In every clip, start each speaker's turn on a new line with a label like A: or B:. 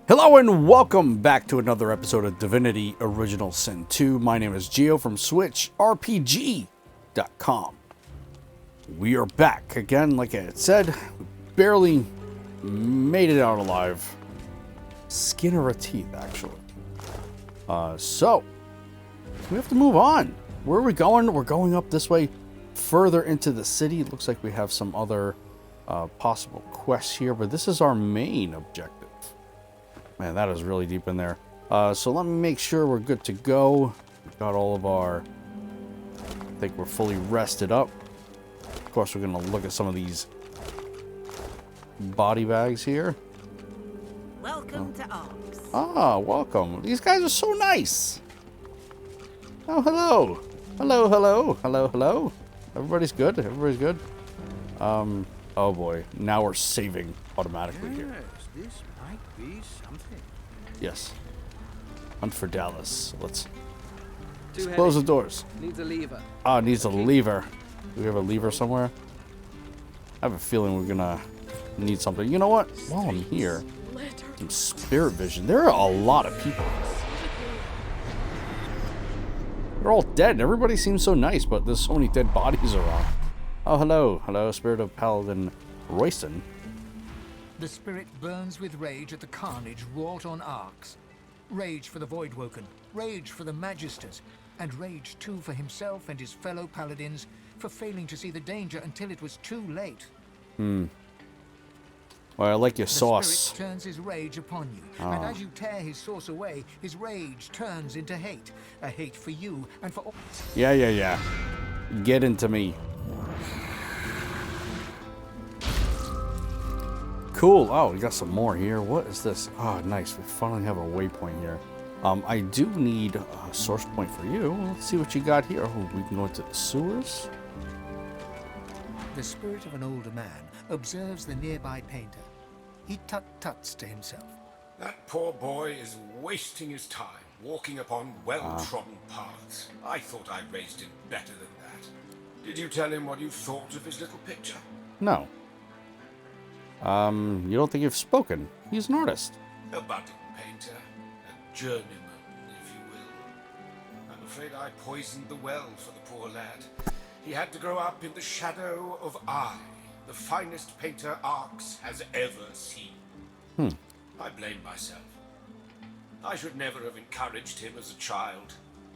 A: Hello and welcome back to another episode of Divinity Original Sin 2. My name is Geo from Switch RPG.com. We are back again, like I had said. We barely made it out alive. Skin of our teeth, actually. So we have to move on. Where are we going? We're going up this way further into the city. It looks like we have some other possible quests here, but this is our main objective. Man, that is really deep in there. So let me make sure we're good to go. We've got all of our... I think we're fully rested up. Of course, we're going to look at some of these body bags here.
B: Welcome to Arks.
A: Ah, welcome. These guys are so nice. Oh, hello. Hello, hello. Hello, hello. Everybody's good? Everybody's good? Oh boy. Now we're saving automatically here.
C: This might be something.
A: Yes. Hunt for Dallas. Let's close the doors.
C: Needs a lever.
A: Ah, it needs a lever. Do we have a lever somewhere? I have a feeling we're gonna need something. You know what? While I'm here, some spirit vision. There are a lot of people. They're all dead. Everybody seems so nice, but there's so many dead bodies around. Oh, hello. Hello, Spirit of Paladin Royston.
D: The spirit burns with rage at the carnage wrought on Arks. Rage for the Voidwoken, rage for the Magisters, and rage too for himself and his fellow paladins for failing to see the danger until it was too late.
A: Well, I like your sauce.
D: The spirit turns his rage upon you, and as you tear his source away, his rage turns into hate. A hate for you and for all.
A: Yeah. Get into me. Cool. Oh, we got some more here. What is this? Oh, nice. We finally have a waypoint here. I do need a source point for you. Let's see what you got here. Oh, we can go into the sewers.
D: The spirit of an older man observes the nearby painter. He tut-tuts to himself.
E: That poor boy is wasting his time walking upon well-trodden paths. I thought I raised him better than that. Did you tell him what you thought of his little picture?
A: No. You don't think you've spoken? He's an artist.
E: A budding painter, a journeyman, if you will. I'm afraid I poisoned the well for the poor lad. He had to grow up in the shadow of I, the finest painter Arks has ever seen. I blame myself. I should never have encouraged him as a child.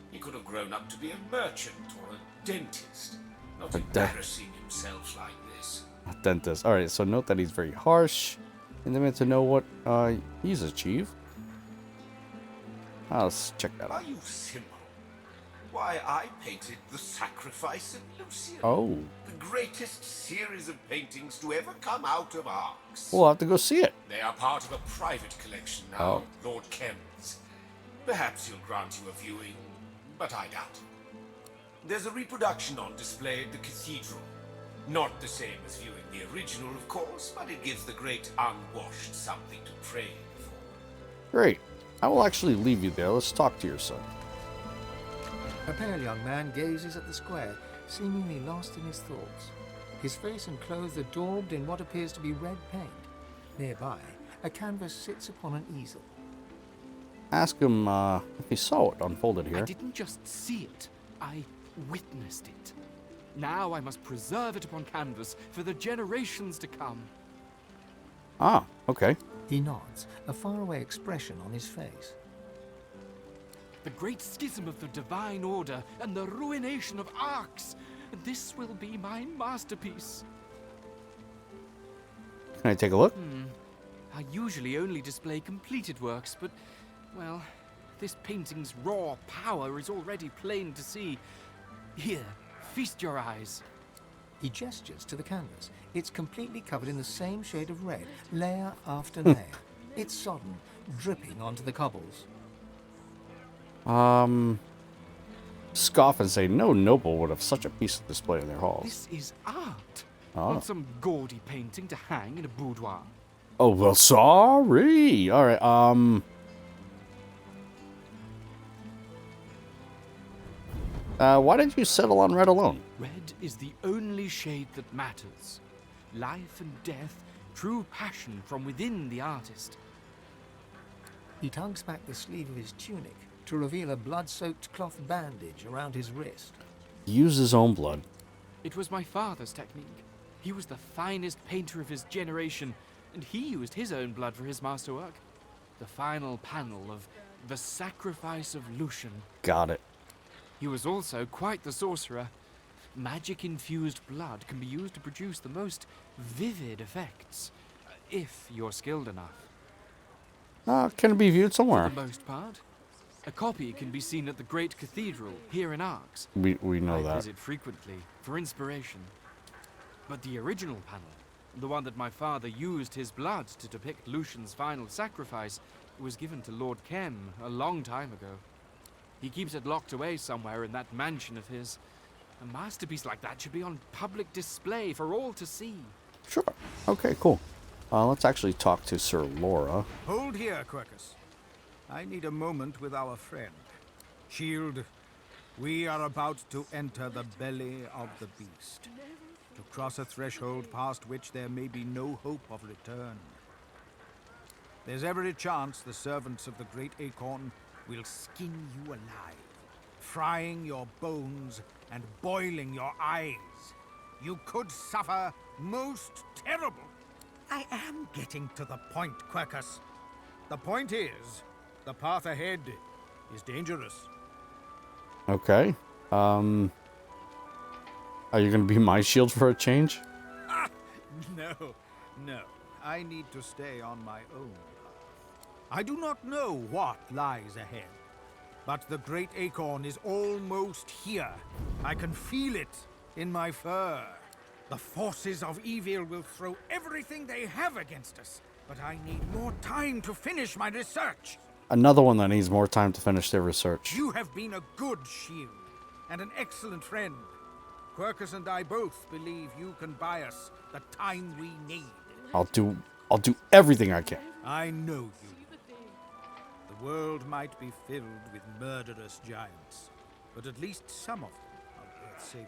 E: He could have grown up to be a merchant or a dentist, not embarrassing himself like this.
A: A dentist. Alright, so note that he's very harsh. And then we have to know what he's achieved. Let's check that out.
E: Are you simple? Why, I painted The Sacrifice of Lucian.
A: Oh.
E: The greatest series of paintings to ever come out of Arks.
A: We'll have to go see it.
E: They are part of a private collection now, Lord Kem's. Perhaps he'll grant you a viewing, but I doubt it. There's a reproduction on display at the cathedral. Not the same as viewing the original, of course, but it gives the great unwashed something to pray for.
A: Great. I will actually leave you there. Let's talk to your son.
D: A pale young man gazes at the square, seemingly lost in his thoughts. His face and clothes are daubed in what appears to be red paint. Nearby, a canvas sits upon an easel.
A: Ask him if he saw it unfolded here.
F: I didn't just see it, I witnessed it. Now I must preserve it upon canvas for the generations to come.
A: Ah, okay.
D: He nods, a faraway expression on his face.
F: The great schism of the Divine Order and the ruination of Arks. This will be my masterpiece.
A: Can I take a look?
F: I usually only display completed works, but, well, this painting's raw power is already plain to see. Here, feast your eyes.
D: He gestures to the canvas. It's completely covered in the same shade of red, layer after layer. It's sodden, dripping onto the cobbles.
A: Scoff and say no noble would have such a piece of display in their halls.
F: This is art. Not some gaudy painting to hang in a boudoir.
A: Oh, well, sorry. All right, why did you settle on red alone?
F: Red is the only shade that matters. Life and death, true passion from within the artist.
D: He tugs back the sleeve of his tunic to reveal a blood-soaked cloth bandage around his wrist.
A: Use his own blood.
F: It was my father's technique. He was the finest painter of his generation, and he used his own blood for his masterwork. The final panel of The Sacrifice of Lucian.
A: Got it.
F: He was also quite the sorcerer. Magic-infused blood can be used to produce the most vivid effects, if you're skilled enough.
A: Can it be viewed somewhere?
F: For the most part. A copy can be seen at the Great Cathedral here in Arx.
A: We know
F: I
A: that.
F: visit frequently for inspiration. But the original panel, the one that my father used his blood to depict Lucian's final sacrifice, was given to Lord Kem a long time ago. He keeps it locked away somewhere in that mansion of his. A masterpiece like that should be on public display for all to see.
A: Sure. Okay, cool. Let's actually talk to Sir Laura.
C: Hold here, Quercus. I need a moment with our friend. Shield, we are about to enter the belly of the beast. To cross a threshold past which there may be no hope of return. There's every chance the servants of the great Acorn will skin you alive, frying your bones and boiling your eyes. You could suffer most terrible. I am getting to the point, Quercus. The point is, the path ahead is dangerous.
A: Okay. Are you going to be my shield for a change?
C: No. I need to stay on my own path. I do not know what lies ahead, but the great Acorn is almost here. I can feel it in my fur. The forces of evil will throw everything they have against us, but I need more time to finish my research.
A: Another one that needs more time to finish their research.
C: You have been a good shield and an excellent friend. Quercus and I both believe you can buy us the time we need.
A: I'll do everything I can.
C: I know you. The world might be filled with murderous giants, but at least some of them are worth saving.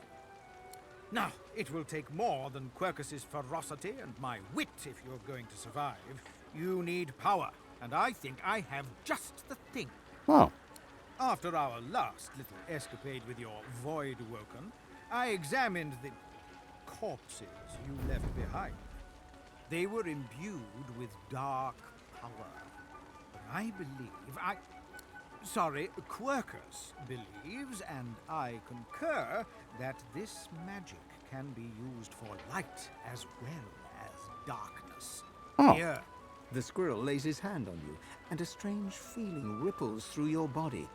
C: Now, it will take more than Quercus's ferocity and my wit if you're going to survive. You need power, and I think I have just the thing.
A: Oh.
C: After our last little escapade with your void woken, I examined the corpses you left behind. They were imbued with dark power. But I believe Quercus believes, and I concur, that this magic can be used for light as well as darkness.
A: Oh.
C: Here,
G: The squirrel lays his hand on you, and a strange feeling ripples through your body.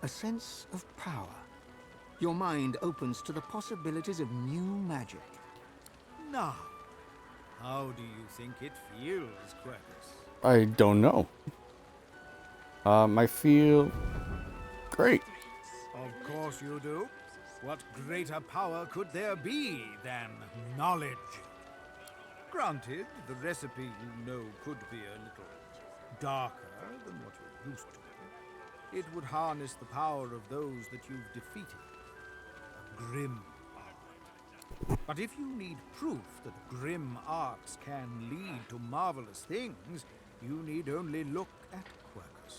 G: A sense of power. Your mind opens to the possibilities of new magic.
C: now, how do you think it feels, Quercus?
A: I don't know. I feel great.
C: Of course you do. What greater power could there be than knowledge? Granted, the recipe you know could be a little darker than what you're used to. It would harness the power of those that you've defeated. A grim art. But if you need proof that grim arts can lead to marvelous things, you need only look at Quercus.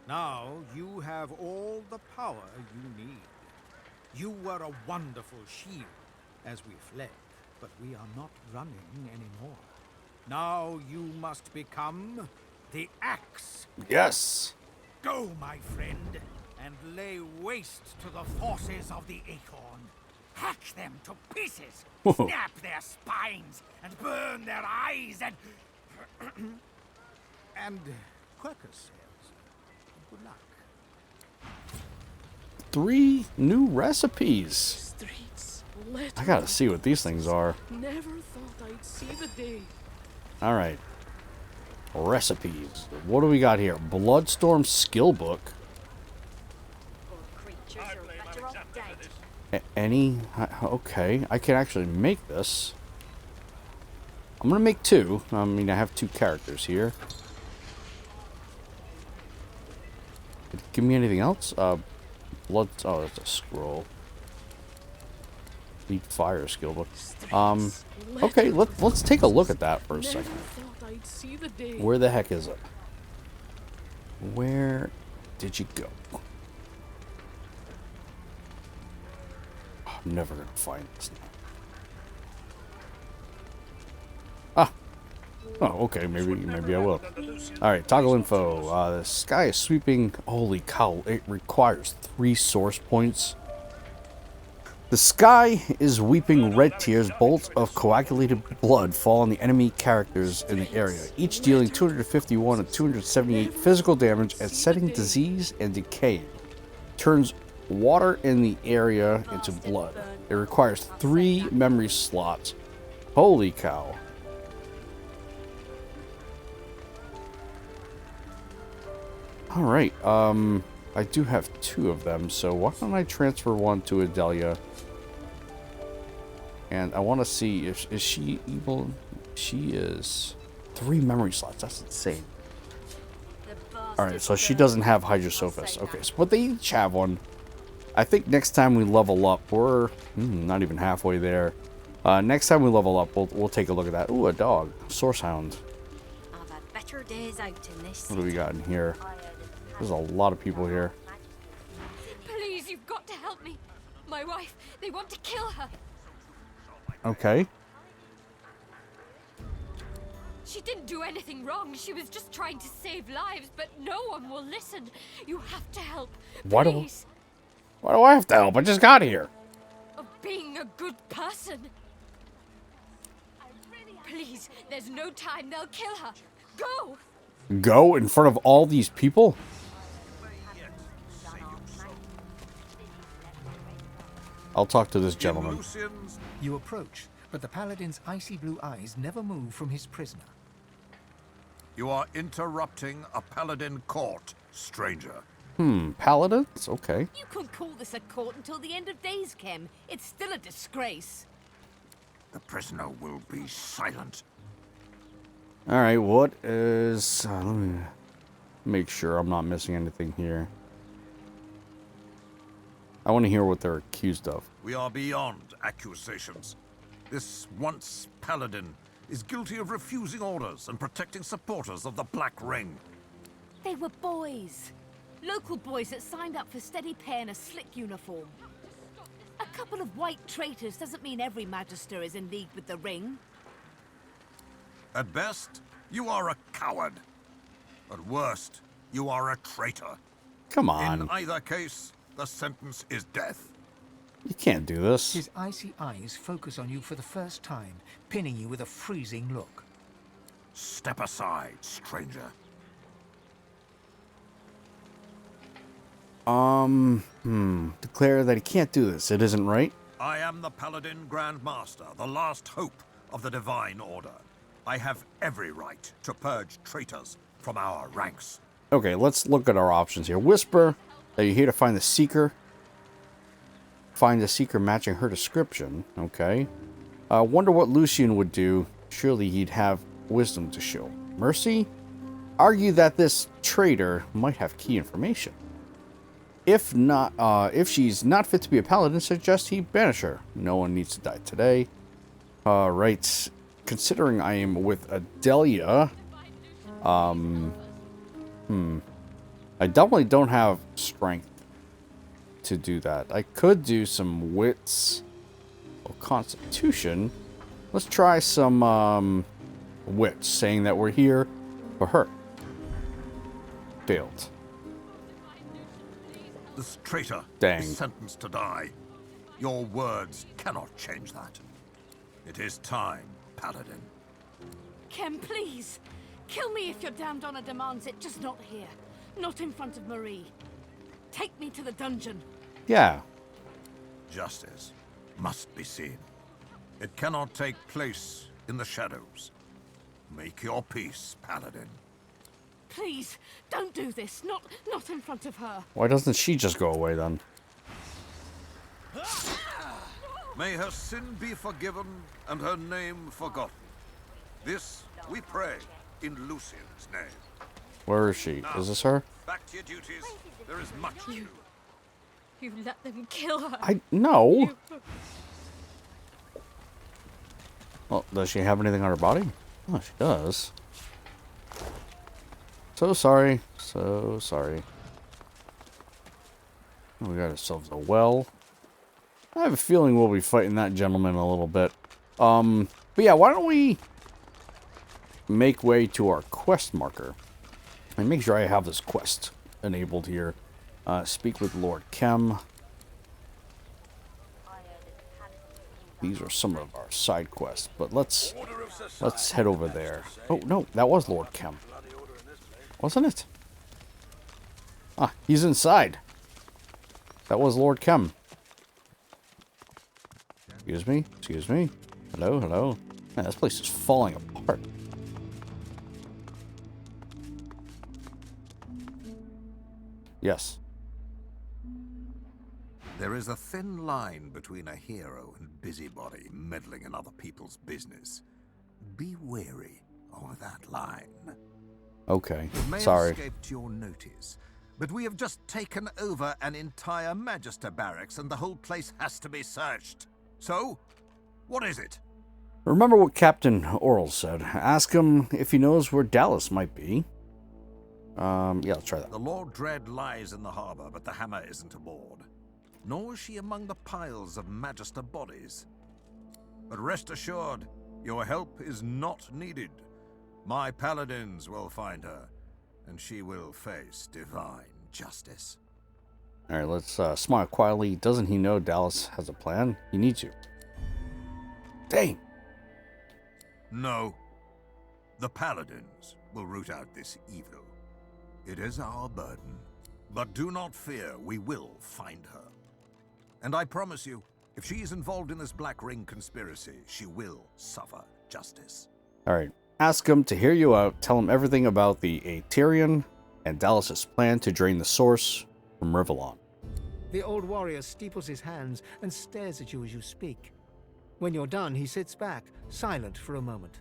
C: Now you have all the power you need. You were a wonderful shield as we fled, but we are not running anymore. Now you must become the axe.
A: Yes.
C: Go, my friend, and lay waste to the forces of the Acorn. Hack them to pieces, snap their spines, and burn their eyes, and... and Quercus says, good luck.
A: 3 new recipes.
H: Streets, letters.
A: I gotta see what these things are.
H: Never thought I'd see the day.
A: All right. Recipes. What do we got here? Bloodstorm skill book. Any? Okay, I can actually make this. I'm gonna make 2. I mean, I have 2 characters here. Give me anything else? Blood. Oh, that's a scroll. Deep fire skill book. Okay, let's take a look at that for a second.
H: Never thought I'd see the day.
A: Where the heck is it? Where did you go? I'm never gonna find this now. Ah. Oh, okay. Maybe I will. All right. Toggle info. The sky is sweeping. Holy cow! It requires 3 source points. The sky is weeping red tears. Bolts of coagulated blood fall on the enemy characters in the area, each dealing 251 and 278 physical damage and setting disease and decay. Turns water in the area into blood. It requires 3 memory slots. Holy cow. Alright, I do have 2 of them, so why don't I transfer one to Adelia? And I want to see if is she evil. She is 3 memory slots. That's insane. All right, so she doesn't have Hydrosophus. Okay, so but they each have one. I think next time we level up, we're not even halfway there. Next time we level up, we'll take a look at that. Ooh, a dog, source hound.
B: I've had better days out in this.
A: What do we got in here? There's a lot of people here.
I: Please, you've got to help me. My wife, they want to kill her.
A: Okay.
I: She didn't do anything wrong. She was just trying to save lives, but no one will listen. You have to help.
A: Why
I: Please.
A: do I have to help? I just got here.
I: Of being a good person. Please, there's no time. They'll kill her. Go!
A: Go in front of all these people? I'll talk to this gentleman.
D: You approach, but the paladin's icy blue eyes never move from his prisoner.
C: You are interrupting a paladin court, stranger.
A: Paladins? Okay.
B: You couldn't call this a court until the end of days, Kim. It's still a disgrace.
C: The prisoner will be silent.
A: Alright, what is... let me make sure I'm not missing anything here. I want to hear what they're accused of.
C: We are beyond accusations. This once paladin is guilty of refusing orders and protecting supporters of the Black Ring.
B: They were boys. Local boys that signed up for steady pay in a slick uniform. A couple of white traitors doesn't mean every magister is in league with the Ring.
C: At best, you are a coward. At worst, you are a traitor.
A: Come on.
C: In either case, the sentence is death.
A: You can't do this.
D: His icy eyes focus on you for the first time, pinning you with a freezing look.
C: Step aside, stranger.
A: Declare that he can't do this. It isn't right.
C: I am the Paladin Grand Master, the last hope of the Divine Order. I have every right to purge traitors from our ranks.
A: Okay, let's look at our options here. Whisper that you're here to find the Seeker. Find the Seeker matching her description. Okay. Wonder what Lucian would do. Surely he'd have wisdom to show. Mercy? Argue that this traitor might have key information. If not, if she's not fit to be a paladin, suggest he banish her. No one needs to die today. Right. Considering I am with Adelia, I definitely don't have strength to do that. I could do some wits or constitution. Let's try some wits, saying that we're here for her. Failed.
C: This traitor
A: Dang.
C: is sentenced to die. Your words cannot change that. It is time, Paladin.
B: Kim, please. Kill me if your damned honor demands it, just not here. Not in front of Marie. Take me to the dungeon.
A: Yeah.
C: Justice must be seen. It cannot take place in the shadows. Make your peace, Paladin.
B: Please, don't do this. Not in front of her.
A: Why doesn't she just go away then?
C: May her sin be forgiven and her name forgotten. This we pray in Lucian's name.
A: Where is she? Is this her?
C: Back to your duties. There is much to do.
I: You let them kill her.
A: I no. Well, does she have anything on her body? Oh, she does. So sorry. So sorry. We got ourselves a well. I have a feeling we'll be fighting that gentleman a little bit. But yeah, why don't we make way to our quest marker and make sure I have this quest enabled here. Speak with Lord Kem. These are some of our side quests, but let's head over there. Oh no, that was Lord Kem, wasn't it? Ah, he's inside. That was Lord Kem. Excuse me? Excuse me? Hello? Hello? Man, this place is falling apart. Yes.
J: There is a thin line between a hero and busybody meddling in other people's business. Be wary of that line.
A: Okay.
J: It may
A: Sorry.
J: have escaped your notice, but we have just taken over an entire Magister barracks and the whole place has to be searched. So, what is it?
A: Remember what Captain Oral said. Ask him if he knows where Dallas might be. Yeah, let's try that.
J: The Lord Dread lies in the harbor, but the hammer isn't aboard. Nor is she among the piles of Magister bodies. But rest assured, your help is not needed. My paladins will find her, and she will face divine justice.
A: Alright, let's smile quietly. Doesn't he know Dallas has a plan? He needs you. Dang.
J: No. The paladins will root out this evil. It is our burden. But do not fear, we will find her. And I promise you, if she is involved in this Black Ring conspiracy, she will suffer justice.
A: Alright, ask him to hear you out. Tell him everything about the Aetherian and Dallas's plan to drain the source from Rivellon.
G: The old warrior steeples his hands and stares at you as you speak. When you're done, he sits back, silent for a moment.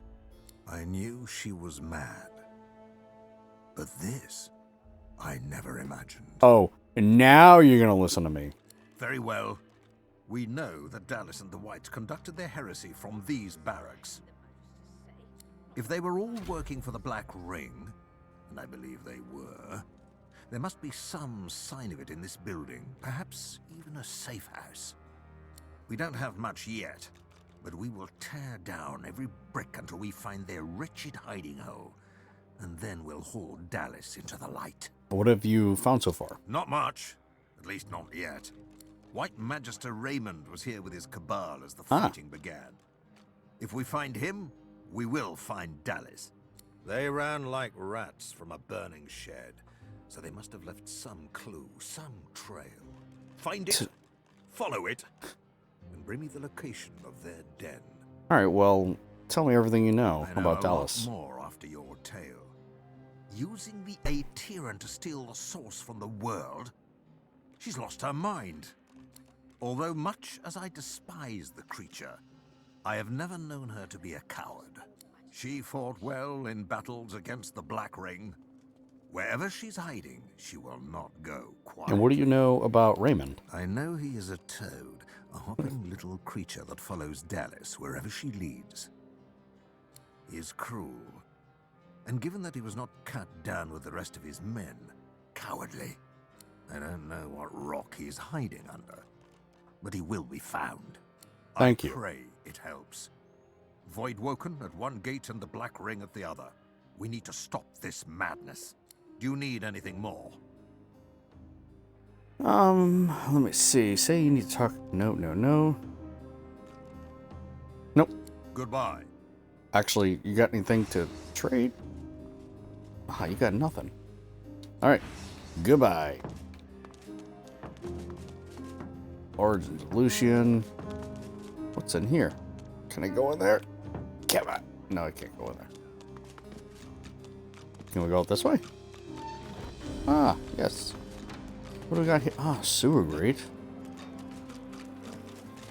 J: I knew she was mad. But this, I never imagined.
A: Oh, and now you're gonna listen to me.
J: Very well. We know that Dallas and the Whites conducted their heresy from these barracks. If they were all working for the Black Ring, and I believe they were, there must be some sign of it in this building, perhaps even a safe house. We don't have much yet, but we will tear down every brick until we find their wretched hiding hole, and then we'll haul Dallas into the light.
A: What have you found so far?
J: Not much, at least not yet. White Magister Raymond was here with his cabal as the fighting began. If we find him, we will find Dallas. They ran like rats from a burning shed, so they must have left some clue, some trail. Find it, follow it, and bring me the location of their den.
A: Alright, well, tell me everything you know about Dallas.
J: I know a lot more after your tale. Using the Aetherian to steal the source from the world? She's lost her mind. Although much as I despise the creature, I have never known her to be a coward. She fought well in battles against the Black Ring. Wherever she's hiding, she will not go quiet.
A: And what do you know about Raymond?
J: I know he is a toad, a hopping little creature that follows Dallas wherever she leads. He is cruel, and given that he was not cut down with the rest of his men, cowardly. I don't know what rock he's hiding under, but he will be found.
A: Thank you.
J: I pray it helps. Voidwoken at one gate and the Black Ring at the other. We need to stop this madness. Do you need anything more?
A: Let me see. Say you need to talk. No. Nope.
J: Goodbye.
A: Actually, you got anything to trade? Ah, you got nothing. Alright. Goodbye. Origins of Lucian. What's in here? Can I go in there? Come on. No, I can't go in there. Can we go out this way? Ah, yes. What do we got here? Ah, sewer grate.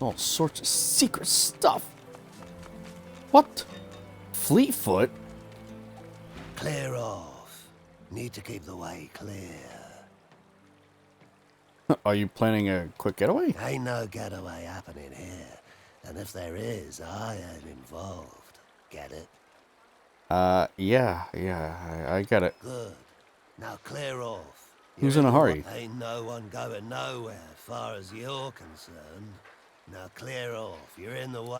A: All sorts of secret stuff. What? Fleetfoot?
K: Clear off. Need to keep the way clear.
A: Are you planning a quick getaway?
K: Ain't no getaway happening here. And if there is, I ain't involved. Get it?
A: Yeah, I get it.
K: Good. Now clear off.
A: Who's
K: You're
A: in a
K: the
A: hurry?
K: one. Ain't no one going nowhere, far as you're concerned. Now clear off. You're in the way.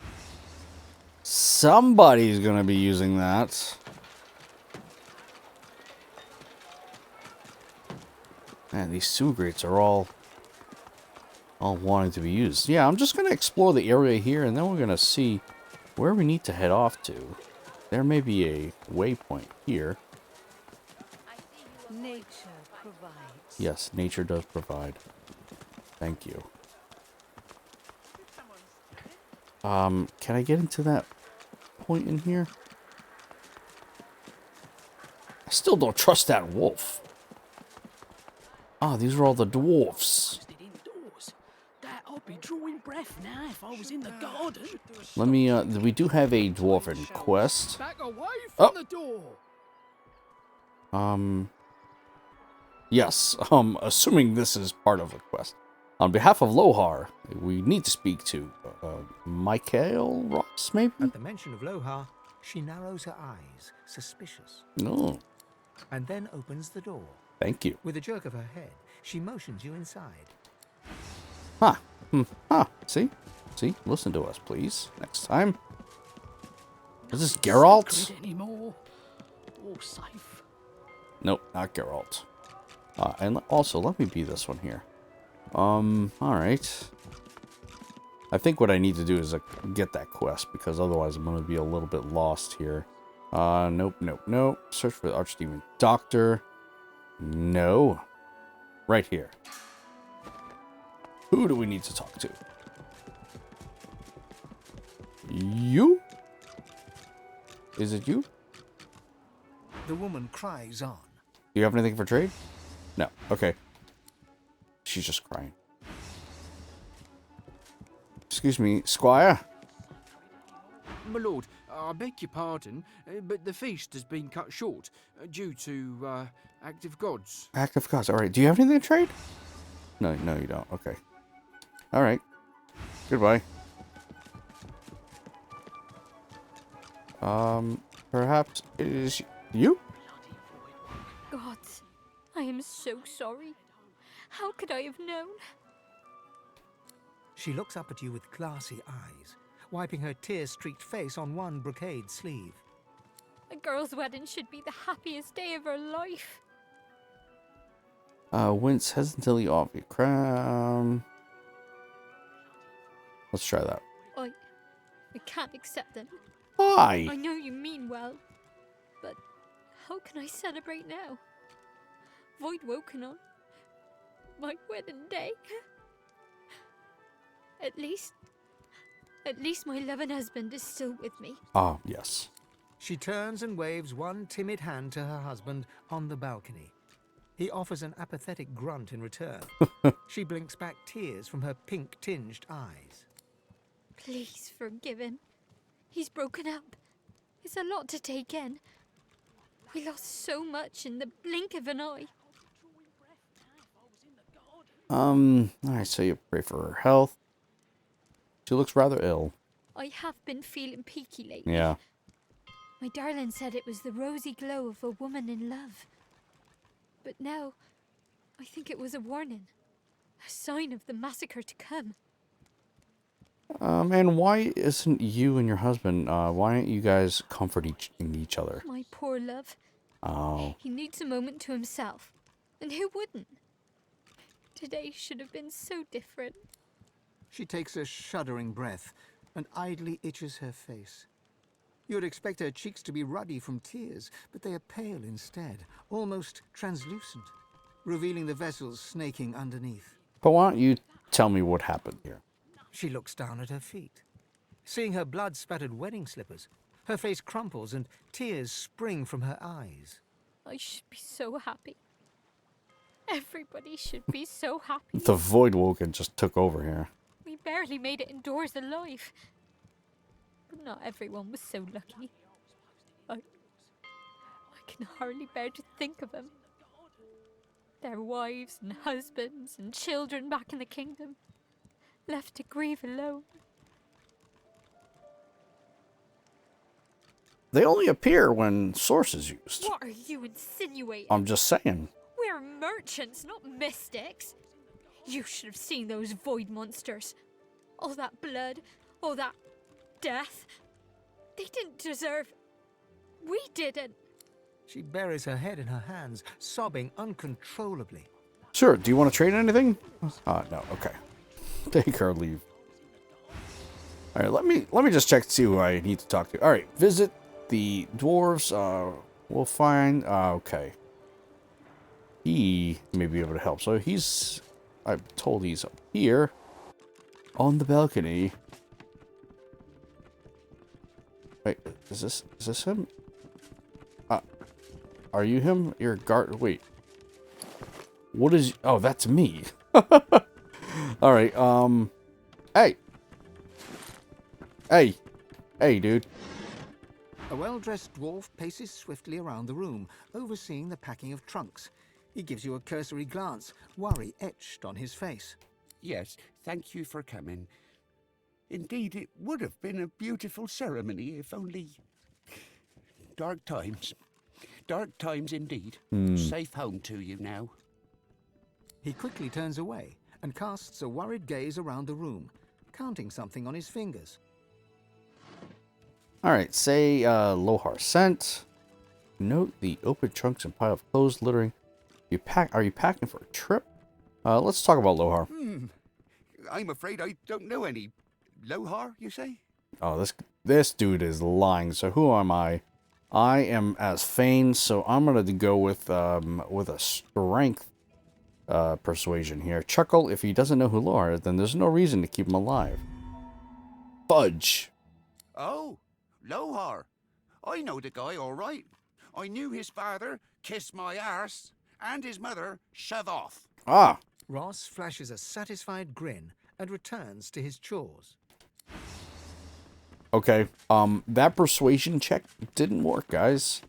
A: Somebody's gonna be using that. Man, these sewer grates are all wanting to be used. Yeah, I'm just gonna explore the area here, and then we're gonna see where we need to head off to. There may be a waypoint here.
B: Nature provides.
A: Yes, nature does provide. Thank you. Can I get into that point in here? I still don't trust that wolf. Ah, these are all the dwarfs.
H: Indoors. That I'd be drawing breath now if I was in the garden.
A: Let me, we do have a dwarven quest.
H: Back away from the door.
A: Yes, assuming this is part of a quest. On behalf of Lohar, we need to speak to, Michael Ross, maybe?
G: At the mention of Lohar, she narrows her eyes, suspicious,
A: No,
G: and then opens the door.
A: thank you.
G: With a jerk of her head, she motions you inside.
A: Huh. Huh. See? See? Listen to us, please. Next time. Is this Geralt?
H: Secret anymore. All safe.
A: Nope, not Geralt. And also, let me be this one here. Alright. I think what I need to do is get that quest, because otherwise I'm going to be a little bit lost here. Nope. Search for the Archdemon Doctor. No. Right here. Who do we need to talk to? You? Is it you?
D: The woman cries on.
A: Do you have anything for trade? No. Okay. She's just crying. Excuse me, Squire?
F: My lord, I beg your pardon, but the feast has been cut short due to active gods.
A: Active gods. Alright, do you have anything to trade? No, you don't. Okay. Alright. Goodbye. Perhaps it is you?
I: Gods, I am so sorry. How could I have known?
G: She looks up at you with glassy eyes, wiping her tear-streaked face on one brocade sleeve.
I: A girl's wedding should be the happiest day of her life.
A: Wince hesitantly off your crown. Let's try that.
I: I can't accept it.
A: Why?
I: I know you mean well, but how can I celebrate now? Void woken on my wedding day. At least my loving husband is still with me.
A: Ah, yes.
G: She turns and waves one timid hand to her husband on the balcony. He offers an apathetic grunt in return. She blinks back tears from her pink-tinged eyes.
I: Please forgive him. He's broken up. It's a lot to take in. We lost so much in the blink of an eye.
A: Alright, so you pray for her health. She looks rather ill.
I: I have been feeling peaky lately.
A: Yeah.
I: My darling said it was the rosy glow of a woman in love. But now, I think it was a warning. A sign of the massacre to come.
A: And why isn't you and your husband, why aren't you guys comforting each other?
I: My poor love.
A: Oh.
I: He needs a moment to himself. And who wouldn't? Today should have been so different.
G: She takes a shuddering breath and idly itches her face. You would expect her cheeks to be ruddy from tears, but they are pale instead, almost translucent, revealing the vessels snaking underneath.
A: But why don't you tell me what happened here?
G: She looks down at her feet. Seeing her blood-spattered wedding slippers, her face crumples and tears spring from her eyes.
I: I should be so happy. Everybody should be so happy.
A: The Void Woken just took over here.
I: We barely made it indoors alive. But not everyone was so lucky. I can hardly bear to think of them. Their wives and husbands and children back in the kingdom, left to grieve alone.
A: They only appear when source is used.
I: What are you insinuating?
A: I'm just saying.
I: We're merchants, not mystics. You should have seen those void monsters. All that blood, all that death. They didn't deserve... We didn't.
G: She buries her head in her hands, sobbing uncontrollably.
A: Sure, do you want to trade anything? No, okay. Take her leave. Alright, let me just check to see who I need to talk to. Alright, visit the dwarves. We'll find... okay. He may be able to help. So he's... I'm told he's up here. On the balcony. Wait, is this him? Are you him? You're a guard... Wait. What is... Oh, that's me. Alright, Hey! Hey! Hey, dude.
G: A well-dressed dwarf paces swiftly around the room, overseeing the packing of trunks. He gives you a cursory glance, worry etched on his face.
L: Yes, thank you for coming. Indeed, it would have been a beautiful ceremony if only... Dark times. Dark times indeed. Safe home to you now.
G: He quickly turns away and casts a worried gaze around the room, counting something on his fingers.
A: Alright, say, Lohar sent. Note the open trunks and pile of clothes littering. Are you packing for a trip? Let's talk about Lohar.
L: I'm afraid I don't know any. Lohar, you say?
A: Oh, this dude is lying. So who am I? I am as Fane, so I'm gonna go with a strength persuasion here. Chuckle, if he doesn't know who Lohar is, then there's no reason to keep him alive. Fudge.
L: Oh, Lohar. I know the guy all right. I knew his father kissed my arse and his mother shove off.
A: Ah.
G: Ross flashes a satisfied grin and returns to his chores.
A: Okay, that persuasion check didn't work, guys.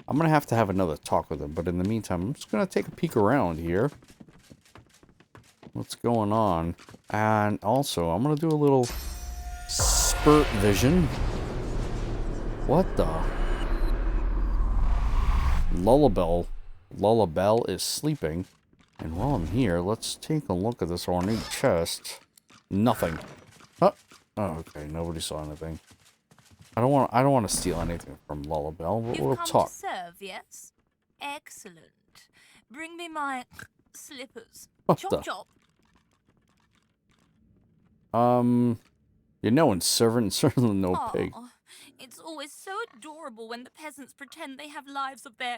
A: I'm gonna have to have another talk with him, but in the meantime, I'm just gonna take a peek around here. What's going on? And also, I'm gonna do a little spurt vision. What the? Lullabelle is sleeping. And while I'm here, let's take a look at this ornate chest. Nothing. Huh? Oh, okay. Nobody saw anything. I don't want to steal anything from Lullabelle, but we'll talk.
B: To serve, yes? Excellent. Bring me my slippers.
A: What
B: Chop
A: the?
B: chop.
A: You're no one servant and certainly no pig.
B: It's always so adorable when the peasants pretend they have lives of their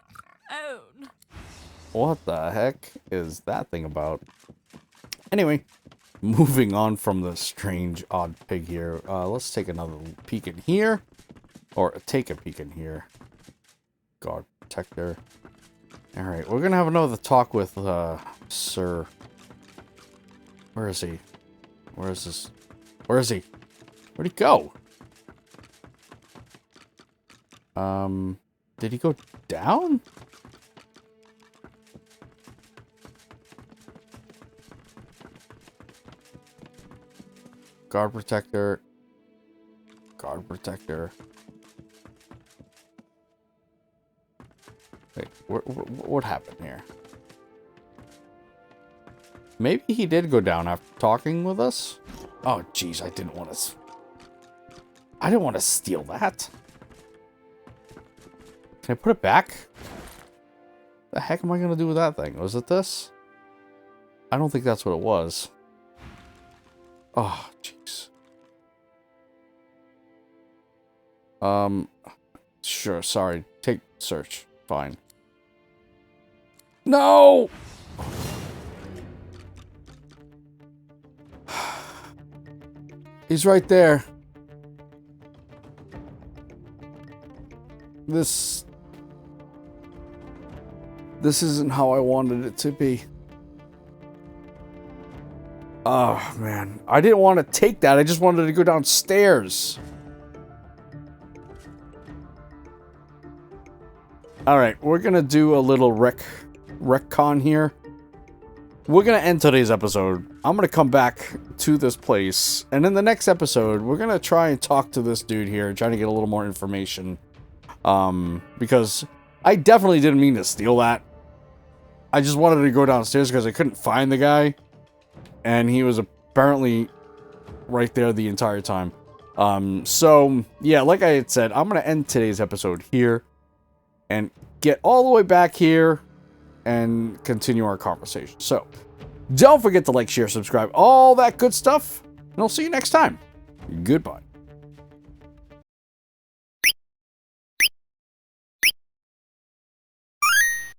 B: own.
A: What the heck is that thing about? Anyway, moving on from the strange, odd pig here. Let's take another peek in here. Or take a peek in here. Guard protector. Alright, we're gonna have another talk with, Sir. Where is he? Where is this? Where is he? Where'd he go? Did he go down? Guard protector. Guard protector. Wait, what happened here? Maybe he did go down after talking with us? Oh, jeez, I didn't want to steal that. Can I put it back? The heck am I going to do with that thing? Was it this? I don't think that's what it was. Oh, jeez. Sure, sorry. Take search. Fine. No! He's right there. This isn't how I wanted it to be. Oh, man. I didn't want to take that. I just wanted to go downstairs. Alright, we're going to do a little retcon here. We're going to end today's episode. I'm going to come back to this place. And in the next episode, we're going to try and talk to this dude here and try to get a little more information. Because I definitely didn't mean to steal that. I just wanted to go downstairs because I couldn't find the guy. And he was apparently right there the entire time. So, yeah, like I had said, I'm going to end today's episode here. And get all the way back here. And continue our conversation. So, don't forget to like, share, subscribe, all that good stuff. And I'll see you next time. Goodbye.